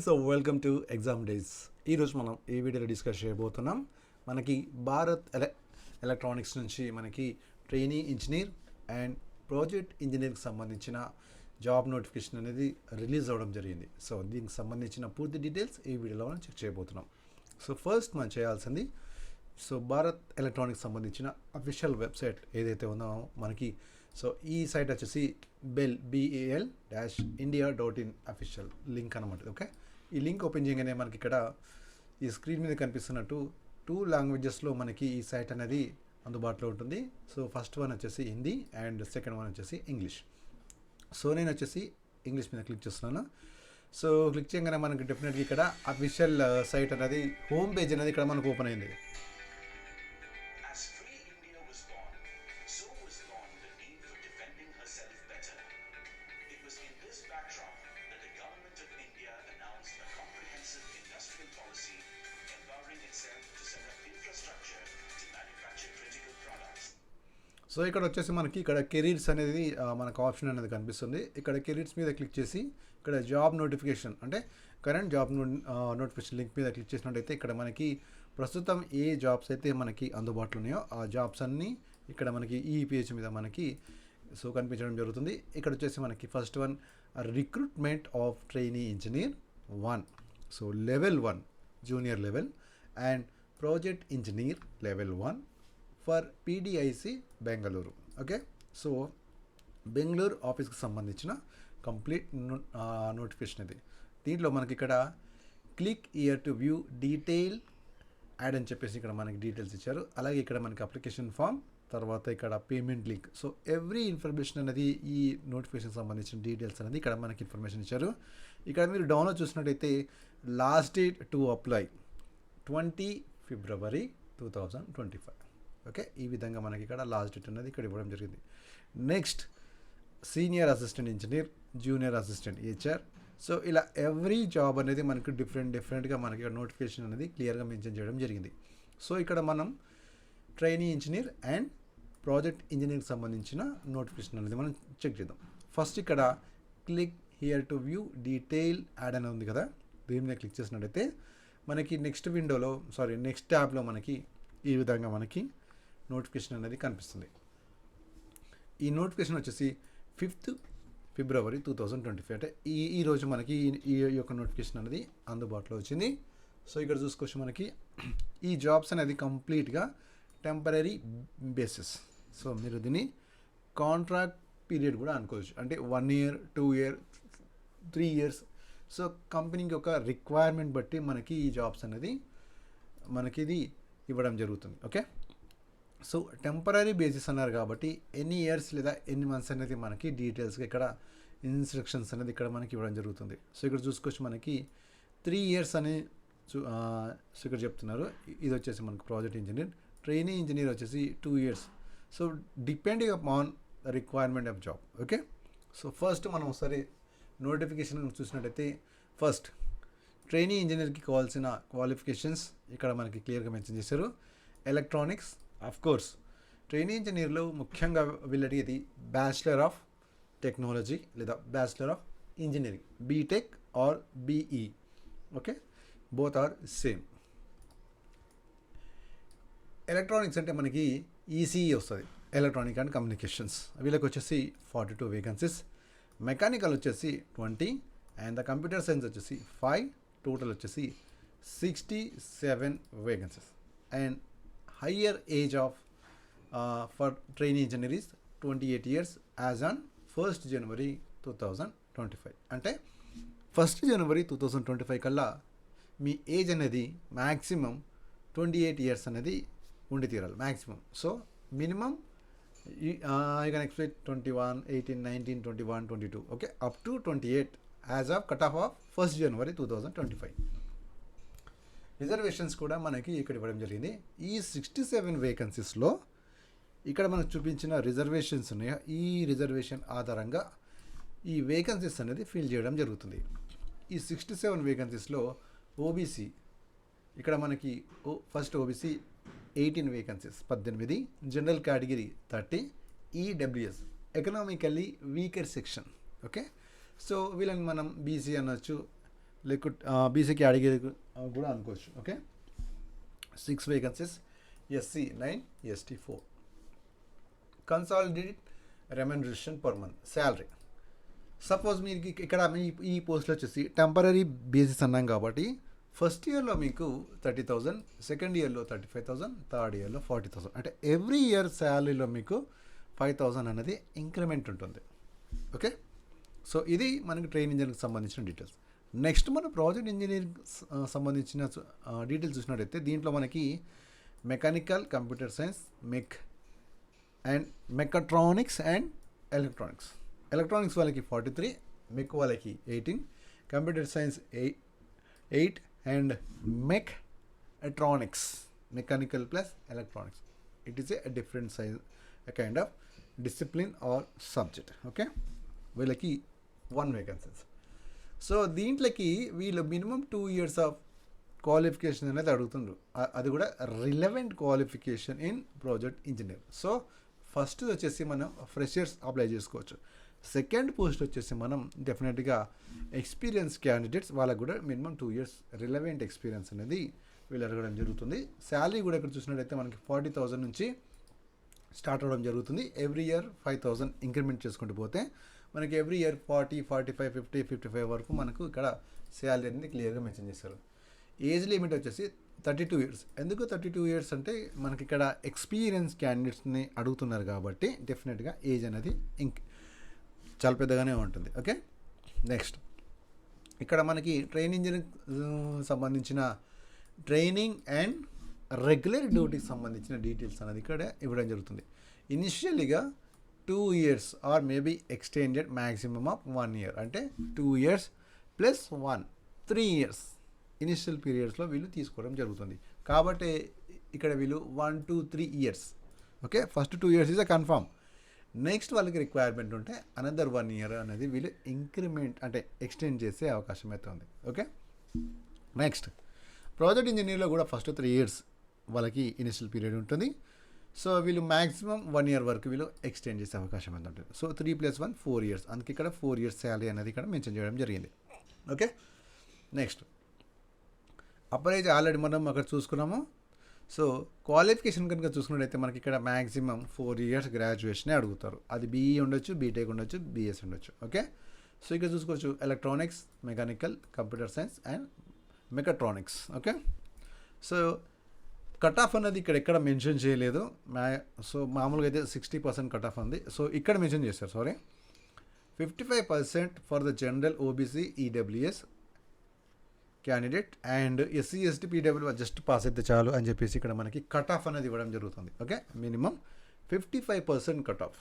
So welcome to exam days. ఈరోజు మనం ఈ వీడియోలో డిస్కస్ చేయబోతున్నాం. మనకి భారత్ ఎలక్ట్రానిక్స్ నుంచి మనకి ట్రైనీ ఇంజనీర్ అండ్ ప్రాజెక్ట్ ఇంజనీర్కి సంబంధించిన జాబ్ నోటిఫికేషన్ అనేది రిలీజ్ అవ్వడం జరిగింది. సో దీనికి సంబంధించిన పూర్తి డీటెయిల్స్ ఈ వీడియోలో మనం చెక్ చేయబోతున్నాం. సో ఫస్ట్ మనం చేయాల్సింది భారత్ ఎలక్ట్రానిక్స్ సంబంధించిన అఫీషియల్ వెబ్సైట్ ఏదైతే ఉందో మనకి ఈ సైట్ వచ్చేసి BEL-India.in అఫీషియల్ లింక్ అనమాట. ఓకే, ఈ లింక్ ఓపెన్ చేయగానే మనకి ఇక్కడ ఈ స్క్రీన్ మీద కనిపిస్తున్నట్టు 2 లాంగ్వేజెస్లో మనకి ఈ సైట్ అనేది అందుబాటులో ఉంటుంది. సో ఫస్ట్ వన్ వచ్చేసి హిందీ అండ్ సెకండ్ వన్ వచ్చేసి ఇంగ్లీష్. సో నేను వచ్చేసి ఇంగ్లీష్ మీద క్లిక్ చేస్తున్నాను. సో క్లిక్ చేయగానే మనకి డెఫినెట్గా ఇక్కడ అఫీషియల్ సైట్ అనేది హోమ్ పేజ్ అనేది ఇక్కడ మనకు ఓపెన్ అయింది. సో ఇక్కడ వచ్చేసి మనకి ఇక్కడ కెరీర్స్ అనేది మనకు ఆప్షన్ అనేది కనిపిస్తుంది. ఇక్కడ కెరీర్స్ మీద క్లిక్ చేసి ఇక్కడ జాబ్ నోటిఫికేషన్ అంటే కరెంట్ జాబ్ నోటిఫికేషన్ లింక్ మీద క్లిక్ చేసినట్టయితే ఇక్కడ మనకి ప్రస్తుతం ఏ జాబ్స్ అయితే మనకి అందుబాటులో ఉన్నాయో ఆ జాబ్స్ అన్నీ ఇక్కడ మనకి ఈ పేజ్ మీద మనకి కనిపించడం జరుగుతుంది. ఇక్కడ వచ్చేసి మనకి first one recruitment of trainee engineer 1, so level 1 junior level and project engineer level 1 for PDIC Bengaluru. Okay, so Bengaluru ఆఫీస్కి సంబంధించిన కంప్లీట్ నోటిఫికేషన్ ఇది. దీంట్లో మనకి ఇక్కడ click year to view detail add అని చెప్పేసి ఇక్కడ మనకి డీటెయిల్స్ ఇచ్చారు. అలాగే ఇక్కడ మనకి అప్లికేషన్ ఫామ్, తర్వాత ఇక్కడ payment link. So every information అనేది ఈ నోటిఫికేషన్ సంబంధించిన డీటెయిల్స్ అనేది ఇక్కడ మనకి ఇన్ఫర్మేషన్ ఇచ్చారు. ఇక్కడ మీరు డౌన్లోడ్ చూసినట్టయితే last date to apply 20 February 2025. Okay, ఈ విధంగా మనకి ఇక్కడ లాస్ట్ డేట్ అనేది ఇక్కడ ఇవ్వడం జరిగింది. Next senior assistant engineer, junior assistant HR. So ఇలా ఎవ్రీ జాబ్ అనేది మనకి డిఫరెంట్గా మనకి నోటిఫికేషన్ అనేది క్లియర్గా మెన్షన్ చేయడం జరిగింది. సో ఇక్కడ మనం ట్రైనీ ఇంజనీర్ అండ్ ప్రాజెక్ట్ ఇంజనీర్కి సంబంధించిన నోటిఫికేషన్ అనేది మనం చెక్ చేద్దాం. ఫస్ట్ ఇక్కడ click here to view detail add అని ఉంది కదా, దీని మీద క్లిక్ చేసినట్టయితే మనకి నెక్స్ట్ ట్యాబ్లో మనకి ఈ విధంగా మనకి నోటిఫికేషన్ అనేది కనిపిస్తుంది. ఈ నోటిఫికేషన్ వచ్చేసి 5th ఫిబ్రవరి 2025 అంటే ఈరోజు మనకి ఈ యొక్క నోటిఫికేషన్ అనేది అందుబాటులో వచ్చింది. సో ఇక్కడ చూసుకోవచ్చు మనకి ఈ జాబ్స్ అనేది కంప్లీట్గా టెంపరీ బేసిస్. సో మీరు దీన్ని కాంట్రాక్ట్ పీరియడ్ కూడా అనుకోవచ్చు, అంటే 1 year 2 year 3 years. సో కంపెనీకి ఒక రిక్వైర్మెంట్ బట్టి మనకి ఈ జాబ్స్ అనేది మనకి ఇది ఇవ్వడం జరుగుతుంది. ఓకే, సో టెంపరీ బేసిస్ అన్నారు కాబట్టి ఎన్ని ఇయర్స్ లేదా ఎన్ని మంత్స్ అనేది మనకి డీటెయిల్స్గా ఇక్కడ ఇన్స్ట్రక్షన్స్ అనేది ఇక్కడ మనకి ఇవ్వడం జరుగుతుంది. సో ఇక్కడ చూసుకోవచ్చు మనకి 3 years అని సో ఇక్కడ చెప్తున్నారు. ఇది వచ్చేసి మనకి ప్రాజెక్ట్ ఇంజనీర్, ట్రైనీ ఇంజనీర్ వచ్చేసి 2 years. So depending upon the requirement of job. Okay, so first మనం ఒకసారి నోటిఫికేషన్ చూసినట్టయితే ఫస్ట్ ట్రైనీ ఇంజనీర్కి కావాల్సిన క్వాలిఫికేషన్స్ ఇక్కడ మనకి క్లియర్గా మెన్షన్ చేశారు. ఎలక్ట్రానిక్స్, ఆఫ్ కోర్స్ ట్రైనీ ఇంజనీర్లో ముఖ్యంగా వీళ్ళకి ఇది బ్యాచిలర్ ఆఫ్ టెక్నాలజీ లేదా bachelor of engineering, B Tech or BE. Okay, both are same. Electronics అంటే మనకి ECE వస్తుంది, ఎలక్ట్రానిక్ అండ్ కమ్యూనికేషన్స్. వీళ్ళకి వచ్చేసి 42 వేకెన్సీస్. మెకానికల్ వచ్చేసి 20 అండ్ ద కంప్యూటర్ సైన్స్ వచ్చేసి 5, టోటల్ వచ్చేసి 67 vacancies. And higher age of for trainee engineer is 28 years as on 1st January 2025. అంటే 1st January 2025 కల్లా మీ ఏజ్ అనేది మ్యాక్సిమం 28 years అనేది ఉండి తీరాలి maximum. So minimum you can expect 21, 18, 19, 21, 22. Okay, up to 28 as of cut off 1st January 2025. Reservations కూడా మనకి ఇక్కడ ఇవ్వడం జరిగింది. ఈ 67 వేకెన్సీస్లో ఇక్కడ మనకు చూపించిన రిజర్వేషన్స్ ఉన్నాయో ఈ రిజర్వేషన్ ఆధారంగా ఈ వేకెన్సీస్ అనేది ఫిల్ చేయడం జరుగుతుంది. ఈ 67 వేకెన్సీస్లో OBC ఇక్కడ మనకి first OBC 18 vacancies 18, general category 30, EWS economically weaker section. Okay, so వీళ్ళని మనం BC అనొచ్చు, లేకుంటే బీసీకి అడిగేది కూడా అనుకోవచ్చు. Okay, 6 vacancies, SC 9, ST 4. Consolidated remuneration per month salary. Suppose మీకు ఇక్కడ ఈ పోస్ట్లో వచ్చేసి టెంపరీ బేసిస్ అన్నాం కాబట్టి ఫస్ట్ ఇయర్లో మీకు 30,000, సెకండ్ ఇయర్లో 35,000, థర్డ్ ఇయర్లో 40,000. అంటే ఎవ్రీ ఇయర్ శాలరీలో మీకు 5,000 అనేది ఇంక్రిమెంట్ ఉంటుంది. ఓకే, సో ఇది మనకి ట్రైన్ ఇంజనీరింగ్కి సంబంధించిన డీటెయిల్స్. నెక్స్ట్ మన ప్రాజెక్ట్ ఇంజనీరింగ్ సంబంధించిన డీటెయిల్స్ చూసినట్టయితే దీంట్లో మనకి mechanical, computer science, and mechatronics and electronics. Electronics వాళ్ళకి 43, మెక్ వాళ్ళకి 18, computer science 8 and mechatronics, mechanical plus electronics, it is a different size kind of discipline or subject. Okay, వీళ్ళకి 1 vacancies. So దీంట్లోకి వీళ్ళు minimum 2 years of qualification అనేది అడుగుతుండ్రు, అది కూడా relevant qualification in project engineer. So first వచ్చేసి మనం freshers apply చేసుకోవచ్చు. Second post వచ్చేసి మనం డెఫినెట్గా ఎక్స్పీరియన్స్ క్యాండిడేట్స్ వాళ్ళకు కూడా మినిమం 2 years రిలవెంట్ ఎక్స్పీరియన్స్ అనేది వీళ్ళు అడగడం జరుగుతుంది. శాలరీ కూడా ఇక్కడ చూసినట్టయితే మనకి 40,000 నుంచి స్టార్ట్ అవ్వడం జరుగుతుంది. ఎవ్రీ ఇయర్ 5,000 ఇంక్రిమెంట్ చేసుకుంటూ పోతే మనకి ఎవ్రీ ఇయర్ 40, 45, 50, 55 వరకు మనకు ఇక్కడ శాలరీ అనేది క్లియర్గా మెన్షన్ చేశారు. ఏజ్ లిమిట్ వచ్చేసి 32 years. ఎందుకు 32 years అంటే మనకి ఇక్కడ ఎక్స్పీరియన్స్ క్యాండిడేట్స్ని అడుగుతున్నారు కాబట్టి డెఫినెట్గా ఏజ్ అనేది చాలా పెద్దగానే ఉంటుంది. ఓకే, నెక్స్ట్ ఇక్కడ మనకి ట్రైన్ ఇంజనీరింగ్ సంబంధించిన ట్రైనింగ్ అండ్ రెగ్యులర్ డ్యూటీకి సంబంధించిన డీటెయిల్స్ అనేది ఇక్కడ ఇవ్వడం జరుగుతుంది. ఇనిషియల్గా 2 years or maybe extended maximum of 1 year. అంటే 2 years ప్లస్ 1, 3 years ఇనిషియల్ పీరియడ్స్లో వీళ్ళు తీసుకోవడం జరుగుతుంది. కాబట్టి ఇక్కడ వీళ్ళు 1 to 3 years. Okay, first 2 years is a confirm. Next వాళ్ళకి రిక్వైర్మెంట్ ఉంటే అనదర్ 1 year అనేది వీళ్ళు ఇంక్రిమెంట్ అంటే ఎక్స్టెండ్ చేసే అవకాశం అయితే ఉంది. ఓకే, నెక్స్ట్ ప్రాజెక్ట్ ఇంజనీర్లో కూడా ఫస్ట్ 3 years వాళ్ళకి ఇనిషియల్ పీరియడ్ ఉంటుంది. సో వీళ్ళు మ్యాక్సిమం 1 year వరకు వీళ్ళు ఎక్స్టెండ్ చేసే అవకాశం అయితే ఉంటుంది. So 3 + 1 4 years. అందుకే ఇక్కడ 4 years శాలరీ అనేది ఇక్కడ మెన్షన్ చేయడం జరిగింది. Okay, next upper age already మనం అక్కడ చూసుకున్నాము. సో క్వాలిఫికేషన్ కనుక చూసుకున్నట్టయితే మనకి ఇక్కడ మ్యాక్సిమం 4 years గ్రాడ్యుయేషనే అడుగుతారు. అది బీఈ ఉండొచ్చు, బీటెక్ ఉండొచ్చు, బీఎస్ ఉండొచ్చు. ఓకే, సో ఇక్కడ చూసుకోవచ్చు electronics, mechanical, computer science and mechatronics. Okay, so cut off అనేది ఇక్కడ ఎక్కడ మెన్షన్ చేయలేదు. సో మామూలుగా అయితే 60% కట్ ఆఫ్ ఉంది. సో ఇక్కడ మెన్షన్ చేశారు, sorry, 55% for the general OBC EWS candidate and SC ST PW just pass అయితే చాలు అని చెప్పేసి ఇక్కడ మనకి కట్ ఆఫ్ అనేది ఇవ్వడం జరుగుతుంది. Okay, minimum 55% cut off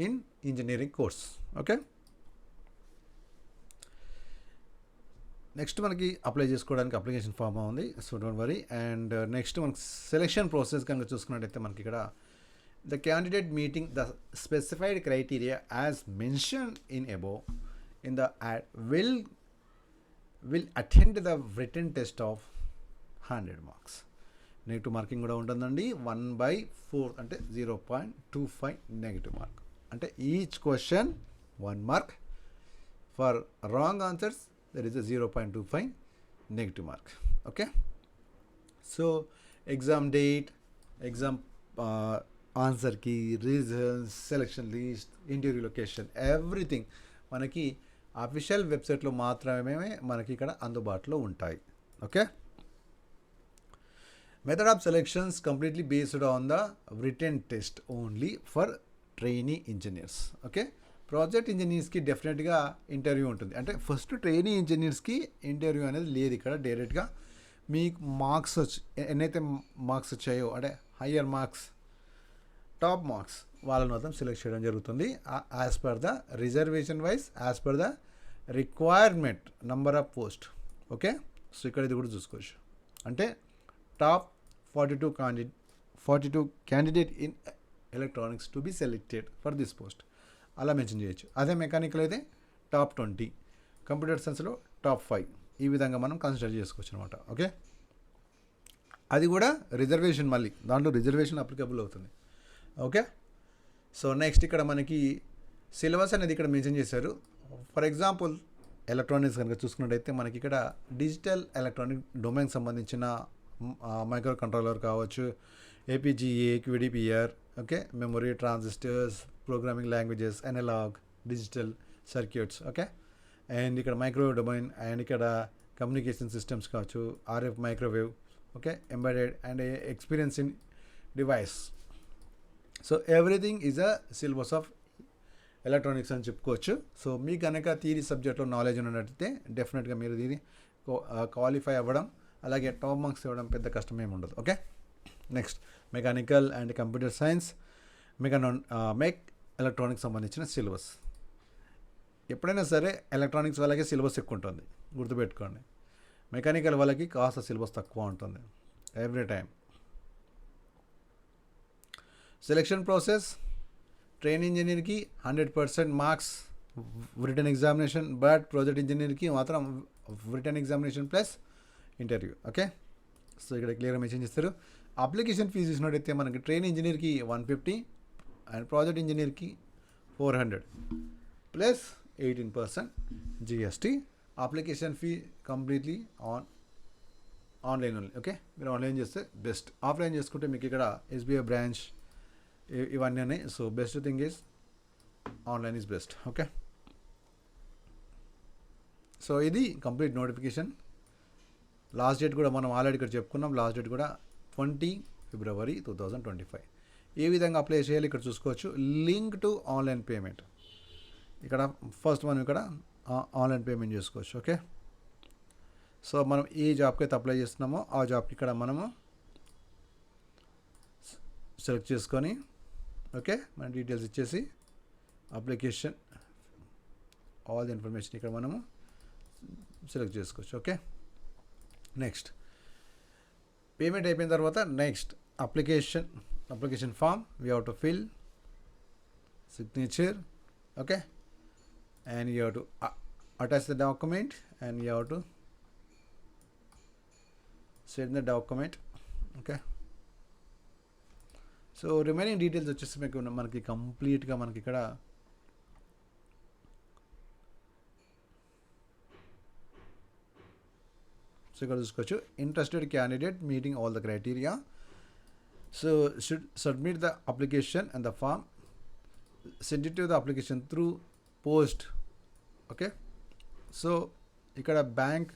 in engineering course. Okay, next మనకి అప్లై చేసుకోవడానికి అప్లికేషన్ ఫామ్ ఉంది. So don't worry. And next మనకి సెలెక్షన్ ప్రాసెస్ కనుక చూసుకున్నట్టయితే మనకి ఇక్కడ the candidate meeting the specified criteria as mention in above in the add will attend the written test of 100 marks. Negative marking కూడా ఉంటుందండి. 1/4 అంటే 0.25 negative mark. అంటే each question 1 mark. For wrong answers there is a 0.25 negative mark. Okay, so exam date, exam answer key, results, selection list, interview location, everything మనకి official వెబ్సైట్లో మాత్రమే మనకి ఇక్కడ అందుబాటులో ఉంటాయి. Okay, method of selections completely based on the written test only for trainee engineers. Okay, project ఇంజనీర్స్కి డెఫినెట్గా interview ఉంటుంది. అంటే ఫస్ట్ ట్రైనీ ఇంజనీర్స్కి ఇంటర్వ్యూ అనేది లేదు. ఇక్కడ డైరెక్ట్గా మీకు మార్క్స్ ఎన్నైతే మార్క్స్ వచ్చాయో అంటే హయ్యర్ మార్క్స్, టాప్ మార్క్స్ వాళ్ళని మొత్తం సెలెక్ట్ చేయడం జరుగుతుంది as per the reservation wise, as per the requirement number of post. Okay, so ఇక్కడ ఇది కూడా చూసుకోవచ్చు. అంటే top 42 candidate in electronics to be selected for this post అలా మెన్షన్ చేయొచ్చు. అదే మెకానికల్ అయితే టాప్ 20, కంప్యూటర్ సైన్స్లో టాప్ 5, ఈ విధంగా మనం కన్సిడర్ చేసుకోవచ్చు అనమాట. ఓకే, అది కూడా రిజర్వేషన్, మళ్ళీ దాంట్లో రిజర్వేషన్ అప్లికబుల్ అవుతుంది. ఓకే, సో నెక్స్ట్ ఇక్కడ మనకి సిలబస్ అనేది ఇక్కడ మెన్షన్ చేశారు. ఫర్ ఎగ్జాంపుల్ ఎలక్ట్రానిక్స్ కనుక చూసుకున్నట్టయితే మనకి ఇక్కడ డిజిటల్ ఎలక్ట్రానిక్ డొమైన్కి సంబంధించిన మైక్రో కంట్రోలర్ కావచ్చు, APGA, QDPR, okay, memory, transistors, programming languages, analog, digital circuits, okay. And ఇక్కడ మైక్రోవేవ్ డొమైన్, అండ్ ఇక్కడ కమ్యూనికేషన్ సిస్టమ్స్ కావచ్చు, RF microwave, okay, embedded and experience in device. So everything is a syllabus of electronics అని చెప్పుకోవచ్చు. So మీకు కనుక theory సబ్జెక్ట్లో knowledge ఉన్నట్టయితే డెఫినెట్గా మీరు దీన్ని క్వాలిఫై అవ్వడం, అలాగే టాప్ మార్క్స్ ఇవ్వడం పెద్ద కష్టమేమి ఉండదు. Okay, next mechanical and computer science, mech electronics సంబంధించిన సిలబస్. ఎప్పుడైనా సరే ఎలక్ట్రానిక్స్ వాళ్ళకి సిలబస్ ఎక్కువ ఉంటుంది, గుర్తుపెట్టుకోండి. మెకానికల్ వాళ్ళకి కాస్త సిలబస్ తక్కువ ఉంటుంది every time. Selection process, train ఇంజనీర్కి 100% marks written examination, but project ఇంజనీర్కి మాత్రం written examination plus interview. Okay, so ఇక్కడ క్లియర్గా మెన్షన్ చేస్తారు. అప్లికేషన్ ఫీజు చూసినట్టయితే మనకి ట్రైన్ ఇంజనీర్కి 150 అండ్ ప్రాజెక్ట్ ఇంజనీర్కి 400 plus 18% GST. Application fee completely online only. Okay, మీరు ఆన్లైన్ చేస్తే బెస్ట్. ఆఫ్లైన్ చేసుకుంటే మీకు ఇక్కడ ఎస్బీఐ బ్రాంచ్ ఇవన్నీ ఉన్నాయి. So best thing is online is best. Okay, so ఇది కంప్లీట్ నోటిఫికేషన్. లాస్ట్ డేట్ కూడా మనం ఆల్రెడీ ఇక్కడ చెప్పుకున్నాం. లాస్ట్ డేట్ కూడా 20 ఫిబ్రవరి 2025. ఏ విధంగా అప్లై చేయాలి ఇక్కడ చూసుకోవచ్చు. లింక్ టు ఆన్లైన్ పేమెంట్, ఇక్కడ ఫస్ట్ మనం ఇక్కడ ఆన్లైన్ పేమెంట్ చేసుకోవచ్చు. ఓకే, సో మనం ఏ జాబ్కి అయితే అప్లై చేస్తున్నామో ఆ జాబ్కి ఇక్కడ మనము సెలెక్ట్ చేసుకొని, ఓకే, మన డీటెయిల్స్ ఇచ్చేసి అప్లికేషన్ ఆల్ ది ఇన్ఫర్మేషన్ ఇక్కడ మనము సెలెక్ట్ చేసుకోవచ్చు. ఓకే, నెక్స్ట్ పేమెంట్ అయిపోయిన తర్వాత next application form we have to fill signature. Okay, and you have to attach the document and you have to send the document. Okay, so remaining details వచ్చేసి మీకు మనకి కంప్లీట్గా మనకి ఇక్కడ so ఇక్కడ చూసుకోవచ్చు. Interested candidate meeting all the criteria, so should submit the application and the form, send it to the application through post. Okay, so ఇక్కడ bank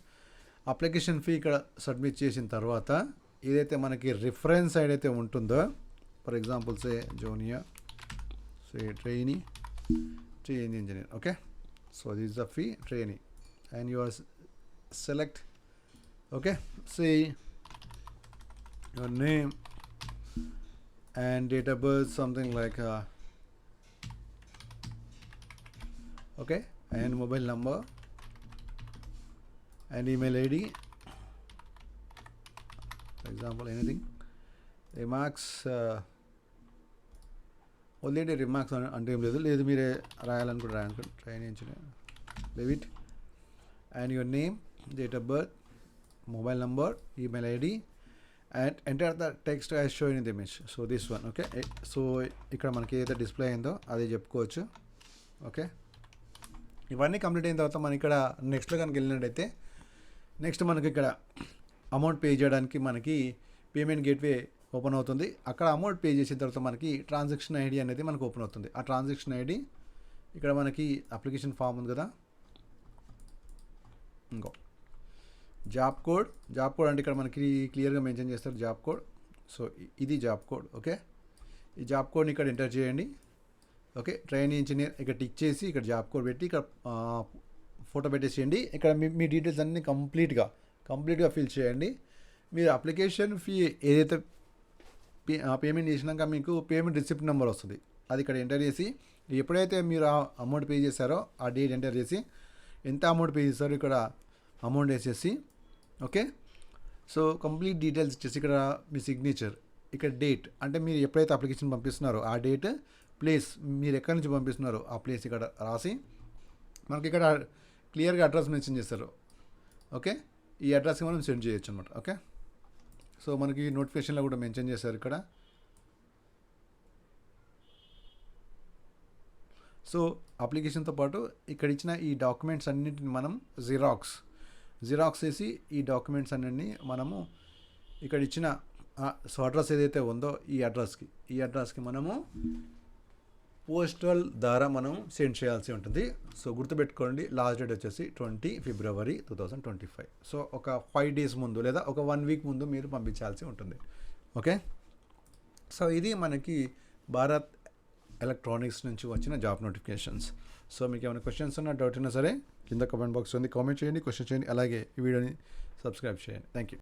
application fee ఇక్కడ సబ్మిట్ చేసిన తర్వాత ఏదైతే మనకి రిఫరెన్స్ ఏదైతే ఉంటుందో, for example say junior, say trainee engineer. Okay, so this is the fee trainee and you are select. Okay, say your name and date of birth, something like okay, and mobile number and email ID, for example anything. Remarks already remarks అంటే ఏం లేదు మీరే రాయాలనుకుంటే train engineer, leave it, and your name, date of birth, mobile number, email ID and enter the text as shown in the image. So this one. Okay, so ఇక్కడ మనకి ఏదైతే display అయిందో అదే చెప్పుకోవచ్చు. ఓకే, ఇవన్నీ కంప్లీట్ అయిన తర్వాత మనం ఇక్కడ నెక్స్ట్లో కనుక వెళ్ళినట్టయితే నెక్స్ట్ మనకి ఇక్కడ అమౌంట్ పే చేయడానికి మనకి పేమెంట్ గేట్వే ఓపెన్ అవుతుంది. అక్కడ అమౌంట్ పే చేసిన తర్వాత మనకి ట్రాన్సాక్షన్ ఐడి అనేది మనకు ఓపెన్ అవుతుంది. ఆ ట్రాన్సాక్షన్ ఐడి ఇక్కడ మనకి అప్లికేషన్ ఫామ్ ఉంది కదా, ఇంకో జాబ్ కోడ్ అంటే ఇక్కడ మనకి క్లియర్గా మెన్షన్ చేస్తారు జాబ్ కోడ్. సో ఇది జాబ్ కోడ్. ఓకే, ఈ జాబ్ కోడ్ని ఇక్కడ ఎంటర్ చేయండి. ఓకే, ట్రైనింగ్ ఇంజనీర్ ఇక్కడ టిక్ చేసి ఇక్కడ జాబ్ కోడ్ పెట్టి ఇక్కడ ఫోటో పెట్టేసేయండి. ఇక్కడ మీ డీటెయిల్స్ అన్నీ కంప్లీట్గా ఫిల్ చేయండి. మీరు అప్లికేషన్ ఫీ ఏదైతే పేమెంట్ చేసినాక మీకు పేమెంట్ రిసిప్ట్ నెంబర్ వస్తుంది, అది ఇక్కడ ఎంటర్ చేసి ఎప్పుడైతే మీరు ఆ అమౌంట్ పే చేశారో ఆ డేట్ ఎంటర్ చేసి ఎంత అమౌంట్ పే చేశారో ఇక్కడ అమౌంట్ వేసేసి, ఓకే, సో కంప్లీట్ డీటెయిల్స్ ఇచ్చేసి ఇక్కడ మీ సిగ్నేచర్, ఇక్కడ డేట్ అంటే మీరు ఎప్పుడైతే అప్లికేషన్ పంపిస్తున్నారో ఆ డేట్, ప్లేస్ మీరు ఎక్కడి నుంచి పంపిస్తున్నారో ఆ ప్లేస్ ఇక్కడ రాసి మనకి ఇక్కడ క్లియర్గా అడ్రస్ మెన్షన్ చేస్తారు. ఓకే, ఈ అడ్రస్కి మనం సెండ్ చేయొచ్చు అనమాట. ఓకే, సో మనకి నోటిఫికేషన్లో కూడా మెన్షన్ చేశారు ఇక్కడ. సో అప్లికేషన్తో పాటు ఇక్కడ ఇచ్చిన ఈ డాక్యుమెంట్స్ అన్నింటిని మనం జిరాక్స్ చేసి ఈ డాక్యుమెంట్స్ అన్నింటినీ మనము ఇక్కడ ఇచ్చిన సో అడ్రస్ ఏదైతే ఉందో ఈ అడ్రస్కి మనము పోస్టల్ ద్వారా మనం సెండ్ చేయాల్సి ఉంటుంది. సో గుర్తుపెట్టుకోండి, లాస్ట్ డేట్ వచ్చేసి 20 ఫిబ్రవరి 2025. సో ఒక 5 డేస్ ముందు లేదా ఒక 1 వీక్ ముందు మీరు పంపించాల్సి ఉంటుంది. ఓకే, సో ఇది మనకి భారత్ ఎలక్ట్రానిక్స్ నుంచి వచ్చిన జాబ్ నోటిఫికేషన్స్. సో మీకు ఏమైనా క్వశ్చన్స్ ఉన్నా, డౌట్ ఉన్నా సరే కింద కామెంట్ బాక్స్ ఉంది, కామెంట్ చేయండి, క్వశ్చన్ చేయండి, అలాగే ఈ వీడియోని సబ్స్క్రైబ్ చేయండి. Thank you.